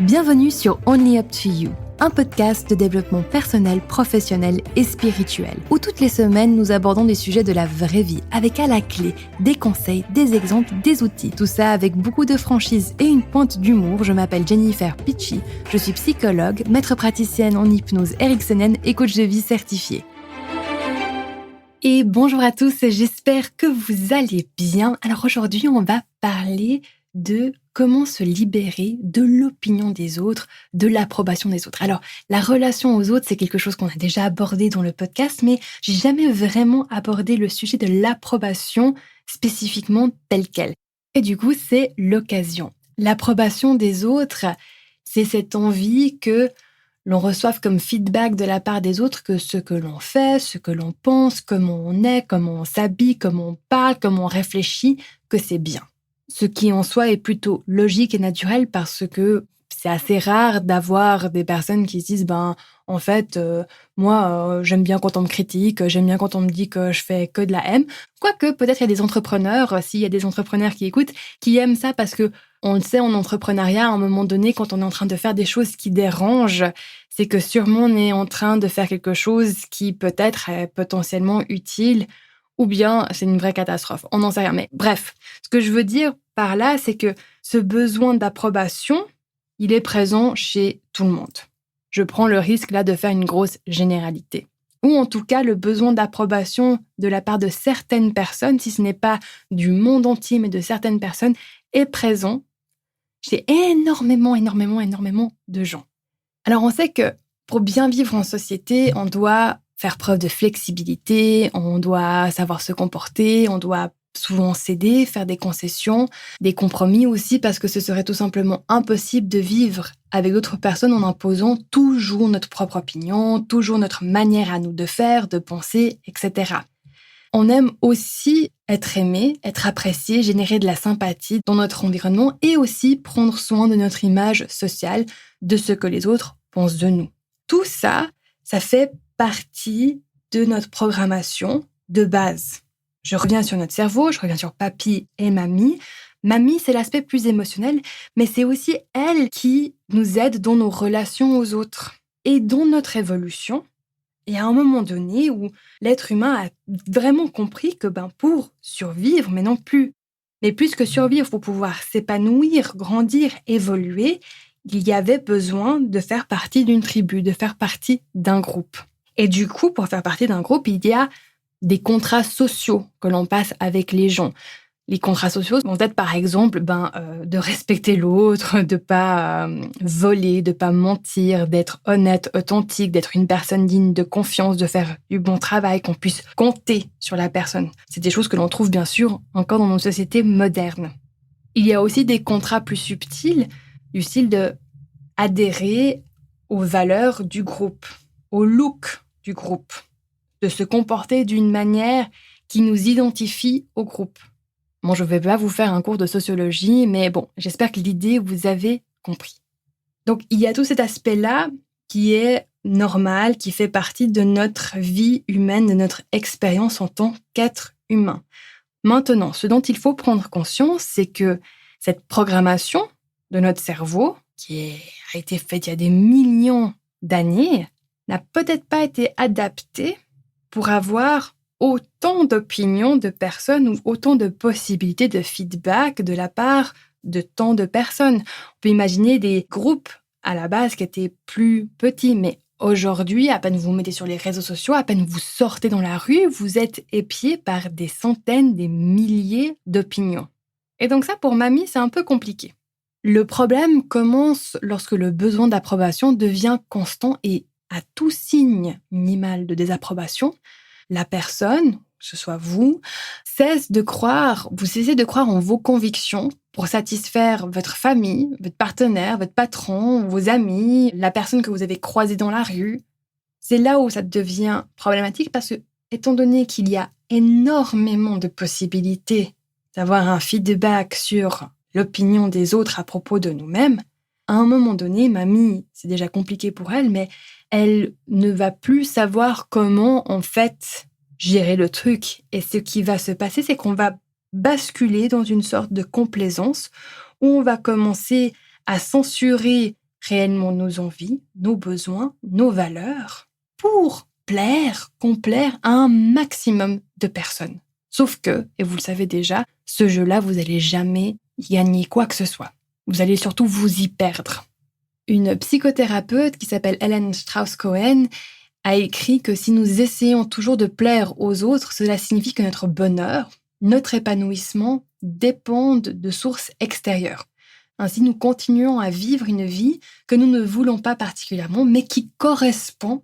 Bienvenue sur Only Up to You, un podcast de développement personnel, professionnel et spirituel, où toutes les semaines nous abordons des sujets de la vraie vie, avec à la clé des conseils, des exemples, des outils. Tout ça avec beaucoup de franchise et une pointe d'humour. Je m'appelle Jennifer Pitchy, je suis psychologue, maître praticienne en hypnose ericksonienne et coach de vie certifié. Et bonjour à tous, j'espère que vous allez bien. Alors aujourd'hui, on va parler de comment se libérer de l'opinion des autres, de l'approbation des autres. Alors, la relation aux autres, c'est quelque chose qu'on a déjà abordé dans le podcast, mais j'ai jamais vraiment abordé le sujet de l'approbation spécifiquement telle qu'elle. Et du coup, c'est l'occasion. L'approbation des autres, c'est cette envie que l'on reçoive comme feedback de la part des autres que ce que l'on fait, ce que l'on pense, comment on est, comment on s'habille, comment on parle, comment on réfléchit, que c'est bien. Ce qui en soi est plutôt logique et naturel parce que c'est assez rare d'avoir des personnes qui se disent en fait, moi j'aime bien quand on me critique, j'aime bien quand on me dit que je fais que de la haine. Quoique peut-être il y a des entrepreneurs, s'il y a des entrepreneurs qui écoutent, qui aiment ça parce que on le sait en entrepreneuriat, à un moment donné, quand on est en train de faire des choses qui dérangent, c'est que sûrement on est en train de faire quelque chose qui peut-être est potentiellement utile ou bien c'est une vraie catastrophe. On n'en sait rien. Mais bref, ce que je veux dire par là, c'est que ce besoin d'approbation, il est présent chez tout le monde. Je prends le risque là de faire une grosse généralité. Ou en tout cas, le besoin d'approbation de la part de certaines personnes, si ce n'est pas du monde entier, mais de certaines personnes, est présent chez énormément de gens. Alors on sait que pour bien vivre en société, on doit faire preuve de flexibilité, on doit savoir se comporter, on doit souvent céder, faire des concessions, des compromis aussi, parce que ce serait tout simplement impossible de vivre avec d'autres personnes en imposant toujours notre propre opinion, toujours notre manière à nous de faire, de penser, etc. On aime aussi être aimé, être apprécié, générer de la sympathie dans notre environnement et aussi prendre soin de notre image sociale, de ce que les autres pensent de nous. Tout ça, ça fait partie de notre programmation de base. Je reviens sur notre cerveau, je reviens sur papy et mamie. Mamie, c'est l'aspect plus émotionnel, mais c'est aussi elle qui nous aide dans nos relations aux autres. Et dans notre évolution, il y a un moment donné où l'être humain a vraiment compris que pour survivre, mais non plus. Mais plus que survivre, pour pouvoir s'épanouir, grandir, évoluer, il y avait besoin de faire partie d'une tribu, de faire partie d'un groupe. Et du coup, pour faire partie d'un groupe, il y a des contrats sociaux que l'on passe avec les gens. Les contrats sociaux vont être par exemple de respecter l'autre, de pas voler, de pas mentir, d'être honnête, authentique, d'être une personne digne de confiance, de faire du bon travail, qu'on puisse compter sur la personne. C'est des choses que l'on trouve bien sûr encore dans nos sociétés modernes. Il y a aussi des contrats plus subtils, du style de adhérer aux valeurs du groupe, au look du groupe, de se comporter d'une manière qui nous identifie au groupe. Bon, je ne vais pas vous faire un cours de sociologie, mais bon, j'espère que l'idée, vous avez compris. Donc, il y a tout cet aspect-là qui est normal, qui fait partie de notre vie humaine, de notre expérience en tant qu'être humain. Maintenant, ce dont il faut prendre conscience, c'est que cette programmation de notre cerveau, qui a été faite il y a des millions d'années, n'a peut-être pas été adaptée pour avoir autant d'opinions de personnes ou autant de possibilités de feedback de la part de tant de personnes. On peut imaginer des groupes à la base qui étaient plus petits, mais aujourd'hui, à peine vous mettez sur les réseaux sociaux, à peine vous sortez dans la rue, vous êtes épié par des centaines, des milliers d'opinions. Et donc ça, pour mamie, c'est un peu compliqué. Le problème commence lorsque le besoin d'approbation devient constant et à tout signe minimal de désapprobation, la personne, que ce soit vous, cessez de croire en vos convictions pour satisfaire votre famille, votre partenaire, votre patron, vos amis, la personne que vous avez croisée dans la rue. C'est là où ça devient problématique parce que, étant donné qu'il y a énormément de possibilités d'avoir un feedback sur l'opinion des autres à propos de nous-mêmes, à un moment donné, mamie, c'est déjà compliqué pour elle, mais elle ne va plus savoir comment, en fait, gérer le truc. Et ce qui va se passer, c'est qu'on va basculer dans une sorte de complaisance où on va commencer à censurer réellement nos envies, nos besoins, nos valeurs, pour complaire à un maximum de personnes. Sauf que, et vous le savez déjà, ce jeu-là, vous n'allez jamais y gagner quoi que ce soit. Vous allez surtout vous y perdre. Une psychothérapeute qui s'appelle Helen Strauss-Cohen a écrit que si nous essayons toujours de plaire aux autres, cela signifie que notre bonheur, notre épanouissement dépendent de sources extérieures. Ainsi, nous continuons à vivre une vie que nous ne voulons pas particulièrement, mais qui correspond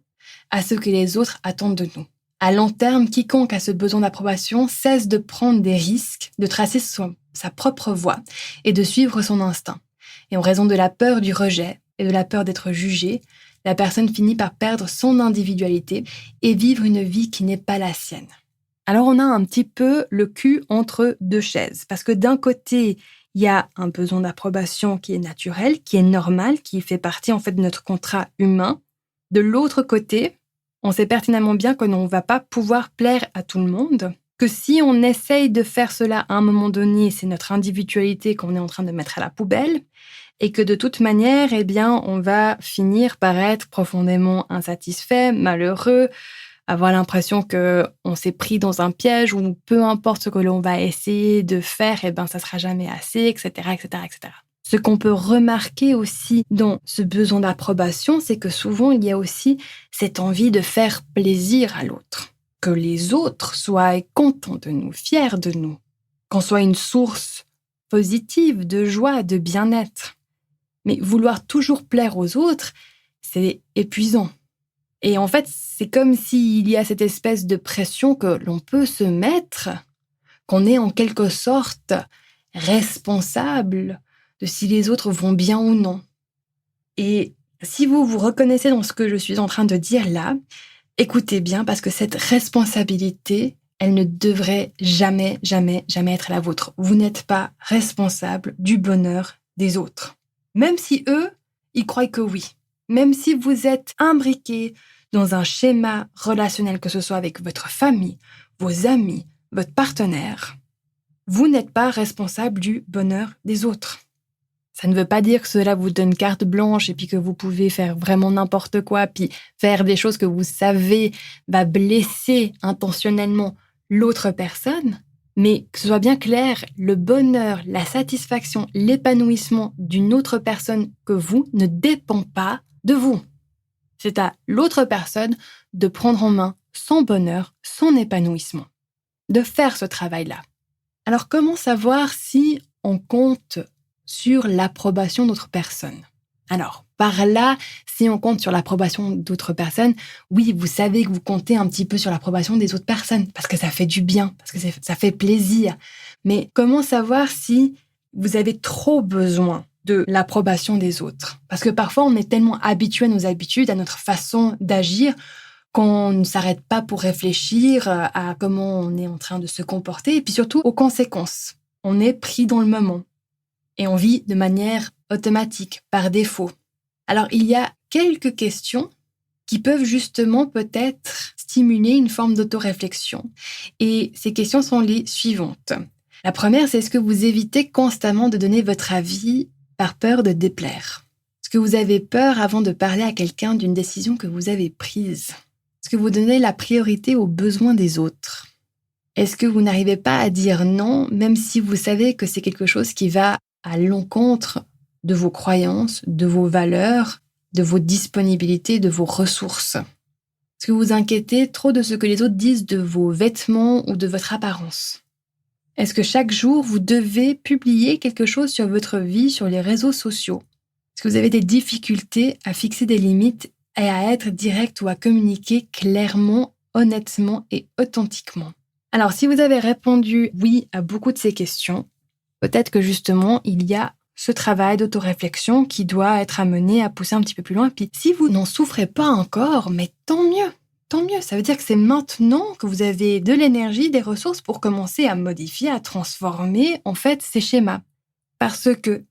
à ce que les autres attendent de nous. À long terme, quiconque a ce besoin d'approbation cesse de prendre des risques, de tracer sa propre voie et de suivre son instinct. Et en raison de la peur du rejet et de la peur d'être jugé, la personne finit par perdre son individualité et vivre une vie qui n'est pas la sienne. Alors on a un petit peu le cul entre deux chaises, parce que d'un côté, il y a un besoin d'approbation qui est naturel, qui est normal, qui fait partie en fait de notre contrat humain. De l'autre côté, on sait pertinemment bien que l'on ne va pas pouvoir plaire à tout le monde, que si on essaye de faire cela à un moment donné, c'est notre individualité qu'on est en train de mettre à la poubelle, et que de toute manière, on va finir par être profondément insatisfait, malheureux, avoir l'impression qu'on s'est pris dans un piège où peu importe ce que l'on va essayer de faire, ça sera jamais assez, etc., etc., etc. Ce qu'on peut remarquer aussi dans ce besoin d'approbation, c'est que souvent, il y a aussi cette envie de faire plaisir à l'autre. Que les autres soient contents de nous, fiers de nous. Qu'on soit une source positive de joie, de bien-être. Mais vouloir toujours plaire aux autres, c'est épuisant. Et en fait, c'est comme s'il y a cette espèce de pression que l'on peut se mettre, qu'on est en quelque sorte responsable de si les autres vont bien ou non. Et si vous vous reconnaissez dans ce que je suis en train de dire là, écoutez bien parce que cette responsabilité, elle ne devrait jamais, jamais, jamais être la vôtre. Vous n'êtes pas responsable du bonheur des autres. Même si eux, ils croient que oui. Même si vous êtes imbriqué dans un schéma relationnel, que ce soit avec votre famille, vos amis, votre partenaire, vous n'êtes pas responsable du bonheur des autres. Ça ne veut pas dire que cela vous donne carte blanche et puis que vous pouvez faire vraiment n'importe quoi, puis faire des choses que vous savez va blesser intentionnellement l'autre personne. Mais que ce soit bien clair, le bonheur, la satisfaction, l'épanouissement d'une autre personne que vous ne dépend pas de vous. C'est à l'autre personne de prendre en main son bonheur, son épanouissement, de faire ce travail-là. Alors comment savoir si on compte sur l'approbation d'autres personnes? Alors, par là, si on compte sur l'approbation d'autres personnes, oui, vous savez que vous comptez un petit peu sur l'approbation des autres personnes, parce que ça fait du bien, parce que ça fait plaisir. Mais comment savoir si vous avez trop besoin de l'approbation des autres? Parce que parfois, on est tellement habitué à nos habitudes, à notre façon d'agir, qu'on ne s'arrête pas pour réfléchir à comment on est en train de se comporter, et puis surtout aux conséquences. On est pris dans le moment. Et on vit de manière automatique, par défaut. Alors, il y a quelques questions qui peuvent justement peut-être stimuler une forme d'autoréflexion. Et ces questions sont les suivantes. La première, c'est est-ce que vous évitez constamment de donner votre avis par peur de déplaire? Est-ce que vous avez peur avant de parler à quelqu'un d'une décision que vous avez prise? Est-ce que vous donnez la priorité aux besoins des autres? Est-ce que vous n'arrivez pas à dire non, même si vous savez que c'est quelque chose qui va à l'encontre de vos croyances, de vos valeurs, de vos disponibilités, de vos ressources? Est-ce que vous vous inquiétez trop de ce que les autres disent de vos vêtements ou de votre apparence? Est-ce que chaque jour, vous devez publier quelque chose sur votre vie, sur les réseaux sociaux? Est-ce que vous avez des difficultés à fixer des limites et à être direct ou à communiquer clairement, honnêtement et authentiquement? Alors, si vous avez répondu oui à beaucoup de ces questions, peut-être que justement, il y a ce travail d'autoréflexion qui doit être amené à pousser un petit peu plus loin. Puis si vous n'en souffrez pas encore, mais tant mieux. Tant mieux, ça veut dire que c'est maintenant que vous avez de l'énergie, des ressources pour commencer à modifier, à transformer en fait ces schémas. Parce que,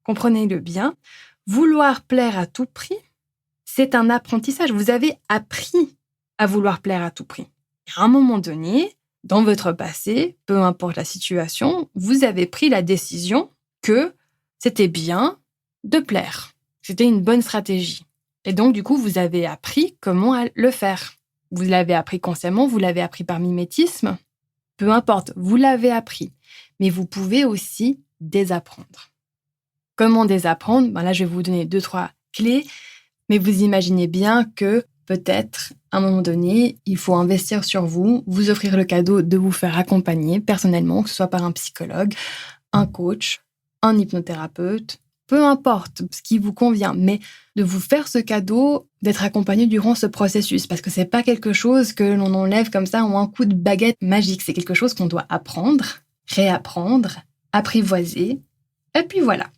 comprenez-le bien, vouloir plaire à tout prix, c'est un apprentissage. Vous avez appris à vouloir plaire à tout prix. À un moment donné, dans votre passé, peu importe la situation, vous avez pris la décision que c'était bien de plaire. C'était une bonne stratégie. Et donc, du coup, vous avez appris comment le faire. Vous l'avez appris consciemment, vous l'avez appris par mimétisme. Peu importe, vous l'avez appris. Mais vous pouvez aussi désapprendre. Comment désapprendre ? Là, je vais vous donner 2-3 clés. Mais vous imaginez bien que peut-être, à un moment donné, il faut investir sur vous, vous offrir le cadeau de vous faire accompagner personnellement, que ce soit par un psychologue, un coach, un hypnothérapeute, peu importe ce qui vous convient, mais de vous faire ce cadeau, d'être accompagné durant ce processus, parce que c'est pas quelque chose que l'on enlève comme ça en un coup de baguette magique, c'est quelque chose qu'on doit apprendre, réapprendre, apprivoiser, et puis voilà.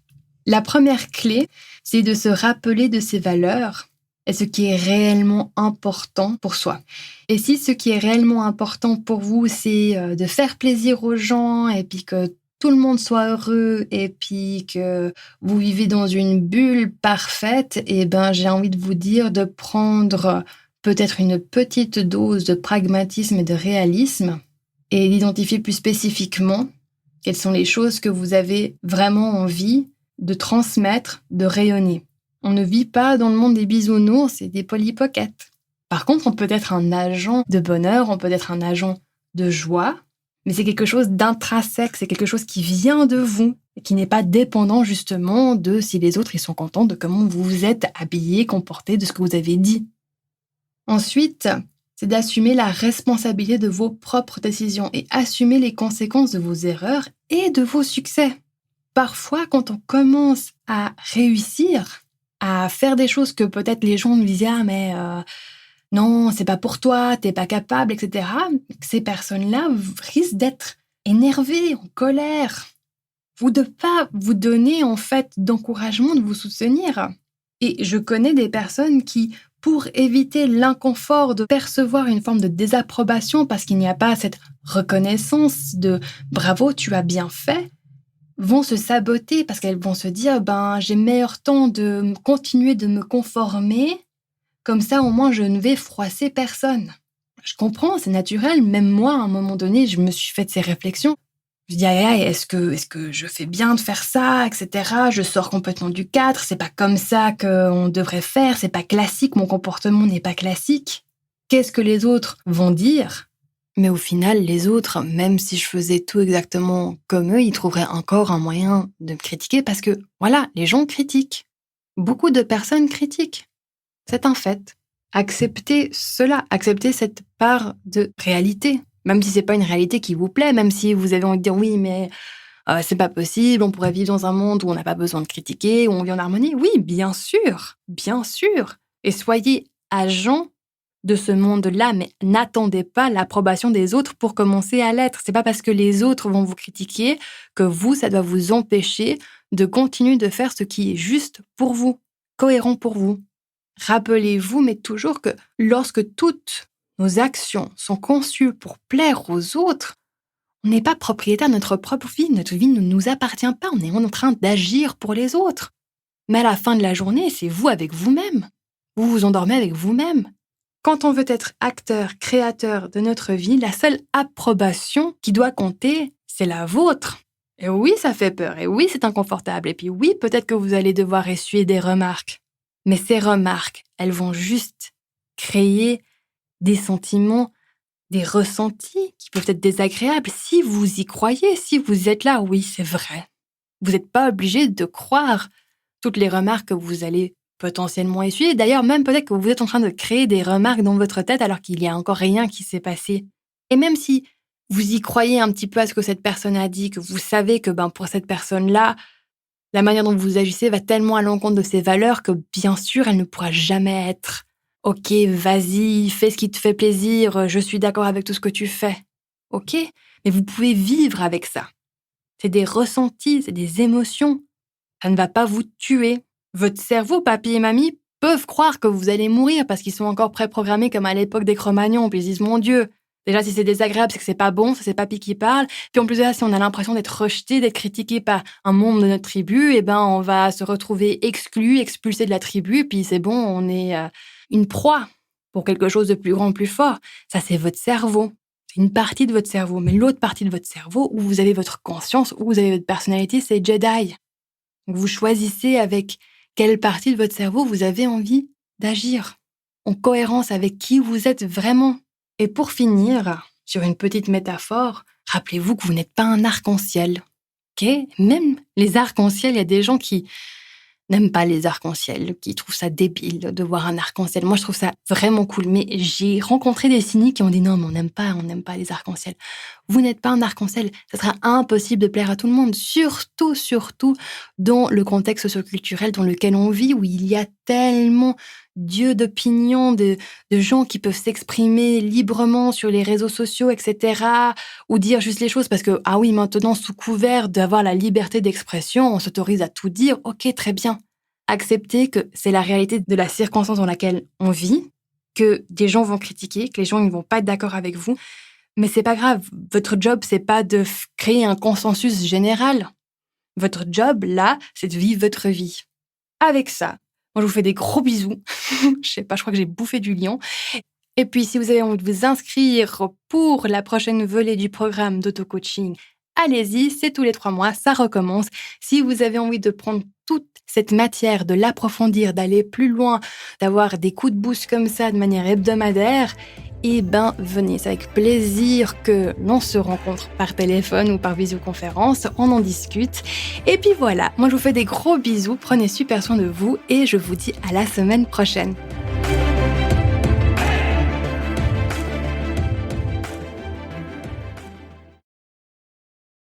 La première clé, c'est de se rappeler de ses valeurs et ce qui est réellement important pour soi. Et si ce qui est réellement important pour vous, c'est de faire plaisir aux gens et puis que tout le monde soit heureux et puis que vous vivez dans une bulle parfaite, j'ai envie de vous dire de prendre peut-être une petite dose de pragmatisme et de réalisme et d'identifier plus spécifiquement quelles sont les choses que vous avez vraiment envie de transmettre, de rayonner. On ne vit pas dans le monde des bisounours et des Polly Pocket. Par contre, on peut être un agent de bonheur, on peut être un agent de joie, mais c'est quelque chose d'intrinsèque, c'est quelque chose qui vient de vous et qui n'est pas dépendant justement de si les autres ils sont contents de comment vous vous êtes habillé, comporté, de ce que vous avez dit. Ensuite, c'est d'assumer la responsabilité de vos propres décisions et assumer les conséquences de vos erreurs et de vos succès. Parfois, quand on commence à réussir, à faire des choses que peut-être les gens nous disaient « Ah, mais non, c'est pas pour toi, t'es pas capable, etc. » Ces personnes-là risquent d'être énervées, en colère, ou de pas vous donner en fait d'encouragement, de vous soutenir. Et je connais des personnes qui, pour éviter l'inconfort de percevoir une forme de désapprobation parce qu'il n'y a pas cette reconnaissance de « Bravo, tu as bien fait », vont se saboter parce qu'elles vont se dire j'ai meilleur temps de continuer de me conformer, comme ça au moins je ne vais froisser personne. Je comprends, c'est naturel, même moi à un moment donné je me suis fait ces réflexions. Je dis est-ce que je fais bien de faire ça, etc. Je sors complètement du cadre, c'est pas comme ça qu'on devrait faire, c'est pas classique, mon comportement n'est pas classique. Qu'est-ce que les autres vont dire ? Mais au final, les autres, même si je faisais tout exactement comme eux, ils trouveraient encore un moyen de me critiquer parce que, voilà, les gens critiquent. Beaucoup de personnes critiquent. C'est un fait. Acceptez cela, acceptez cette part de réalité. Même si c'est pas une réalité qui vous plaît, même si vous avez envie de dire oui, mais c'est pas possible, on pourrait vivre dans un monde où on n'a pas besoin de critiquer, où on vit en harmonie. Oui, bien sûr. Et soyez agents de ce monde-là, mais n'attendez pas l'approbation des autres pour commencer à l'être. C'est pas parce que les autres vont vous critiquer que vous, ça doit vous empêcher de continuer de faire ce qui est juste pour vous, cohérent pour vous. Rappelez-vous, mais toujours que lorsque toutes nos actions sont conçues pour plaire aux autres, on n'est pas propriétaire de notre propre vie. Notre vie ne nous appartient pas. On est en train d'agir pour les autres. Mais à la fin de la journée, c'est vous avec vous-même. Vous vous endormez avec vous-même. Quand on veut être acteur, créateur de notre vie, la seule approbation qui doit compter, c'est la vôtre. Et oui, ça fait peur. Et oui, c'est inconfortable. Et puis oui, peut-être que vous allez devoir essuyer des remarques. Mais ces remarques, elles vont juste créer des sentiments, des ressentis qui peuvent être désagréables. Si vous y croyez, si vous êtes là, oui, c'est vrai. Vous n'êtes pas obligé de croire toutes les remarques que vous allez potentiellement essuyer. D'ailleurs, même peut-être que vous êtes en train de créer des remarques dans votre tête alors qu'il n'y a encore rien qui s'est passé. Et même si vous y croyez un petit peu à ce que cette personne a dit, que vous savez que pour cette personne-là, la manière dont vous agissez va tellement à l'encontre de ses valeurs que bien sûr, elle ne pourra jamais être « Ok, vas-y, fais ce qui te fait plaisir, je suis d'accord avec tout ce que tu fais. » Ok, mais vous pouvez vivre avec ça. C'est des ressentis, c'est des émotions. Ça ne va pas vous tuer. Votre cerveau, papy et mamie, peuvent croire que vous allez mourir parce qu'ils sont encore préprogrammés comme à l'époque des Cro-Magnons. Puis ils se disent, mon Dieu, déjà si c'est désagréable, c'est que c'est pas bon, ça c'est papy qui parle. Puis en plus de ça, si on a l'impression d'être rejeté, d'être critiqué par un membre de notre tribu, on va se retrouver exclu, expulsé de la tribu. Puis c'est bon, on est une proie pour quelque chose de plus grand, plus fort. Ça c'est votre cerveau. C'est une partie de votre cerveau. Mais l'autre partie de votre cerveau, où vous avez votre conscience, où vous avez votre personnalité, c'est Jedi. Donc vous choisissez avec quelle partie de votre cerveau vous avez envie d'agir, en cohérence avec qui vous êtes vraiment. Et pour finir, sur une petite métaphore, rappelez-vous que vous n'êtes pas un arc-en-ciel. Ok ? Même les arcs-en-ciel, il y a des gens qui n'aiment pas les arcs-en-ciel, qui trouvent ça débile de voir un arc-en-ciel. Moi, je trouve ça vraiment cool. Mais j'ai rencontré des cyniques qui ont dit non, mais on n'aime pas les arcs-en-ciel. Vous n'êtes pas un arc-en-ciel. Ça sera impossible de plaire à tout le monde. Surtout dans le contexte socioculturel dans lequel on vit, où il y a tellement d'opinions, de gens qui peuvent s'exprimer librement sur les réseaux sociaux, etc. Ou dire juste les choses parce que, ah oui, maintenant, sous couvert d'avoir la liberté d'expression, on s'autorise à tout dire. Ok, très bien. Accepter que c'est la réalité de la circonstance dans laquelle on vit, que des gens vont critiquer, que les gens ne vont pas être d'accord avec vous. Mais c'est pas grave. Votre job, c'est pas de créer un consensus général. Votre job, là, c'est de vivre votre vie. Avec ça, moi, je vous fais des gros bisous. Je sais pas, je crois que j'ai bouffé du lion. Et puis, si vous avez envie de vous inscrire pour la prochaine volée du programme d'auto-coaching, allez-y, c'est tous les 3 mois, ça recommence. Si vous avez envie de prendre toute cette matière, de l'approfondir, d'aller plus loin, d'avoir des coups de boost comme ça de manière hebdomadaire, eh ben, venez, c'est avec plaisir que l'on se rencontre par téléphone ou par visioconférence, on en discute. Et puis voilà, moi je vous fais des gros bisous, prenez super soin de vous et je vous dis à la semaine prochaine.